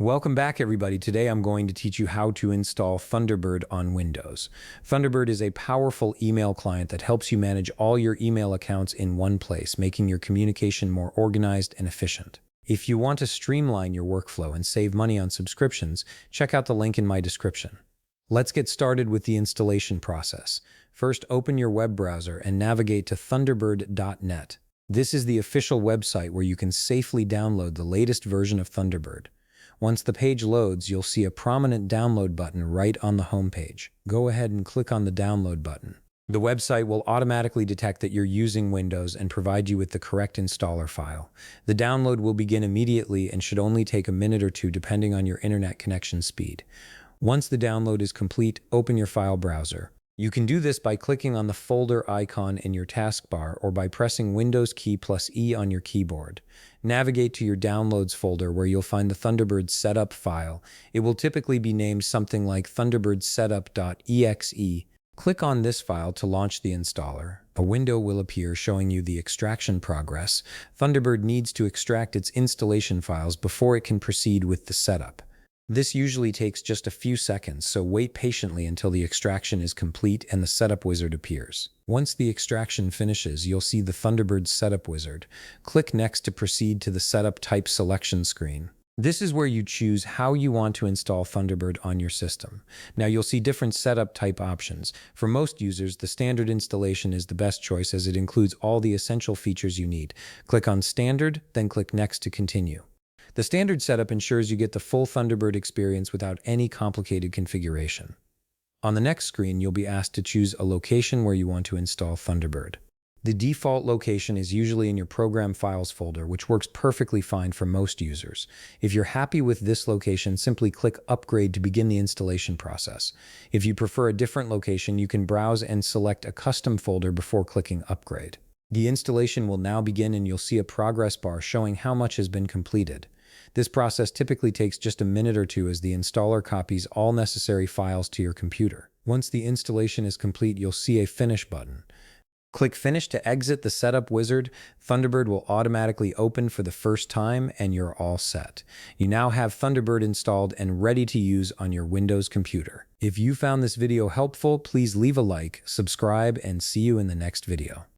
Welcome back, everybody. Today I'm going to teach you how to install Thunderbird on Windows. Thunderbird is a powerful email client that helps you manage all your email accounts in one place, making your communication more organized and efficient. If you want to streamline your workflow and save money on subscriptions, check out the link in my description. Let's get started with the installation process. First, open your web browser and navigate to thunderbird.net. This is the official website where you can safely download the latest version of Thunderbird. Once the page loads, you'll see a prominent download button right on the home page. Go ahead and click on the download button. The website will automatically detect that you're using Windows and provide you with the correct installer file. The download will begin immediately and should only take a minute or two depending on your internet connection speed. Once the download is complete, open your file browser. You can do this by clicking on the folder icon in your taskbar or by pressing Windows key plus E on your keyboard. Navigate to your Downloads folder where you'll find the Thunderbird setup file. It will typically be named something like thunderbirdsetup.exe. Click on this file to launch the installer. A window will appear showing you the extraction progress. Thunderbird needs to extract its installation files before it can proceed with the setup. This usually takes just a few seconds, so wait patiently until the extraction is complete and the setup wizard appears. Once the extraction finishes, you'll see the Thunderbird setup wizard. Click Next to proceed to the Setup Type selection screen. This is where you choose how you want to install Thunderbird on your system. Now you'll see different setup type options. For most users, the standard installation is the best choice as it includes all the essential features you need. Click on Standard, then click Next to continue. The standard setup ensures you get the full Thunderbird experience without any complicated configuration. On the next screen, you'll be asked to choose a location where you want to install Thunderbird. The default location is usually in your Program Files folder, which works perfectly fine for most users. If you're happy with this location, simply click Upgrade to begin the installation process. If you prefer a different location, you can browse and select a custom folder before clicking Upgrade. The installation will now begin and you'll see a progress bar showing how much has been completed. This process typically takes just a minute or two as the installer copies all necessary files to your computer. Once the installation is complete, you'll see a Finish button. Click Finish to exit the setup wizard. Thunderbird will automatically open for the first time and you're all set. You now have Thunderbird installed and ready to use on your Windows computer. If you found this video helpful, please leave a like, subscribe, and see you in the next video.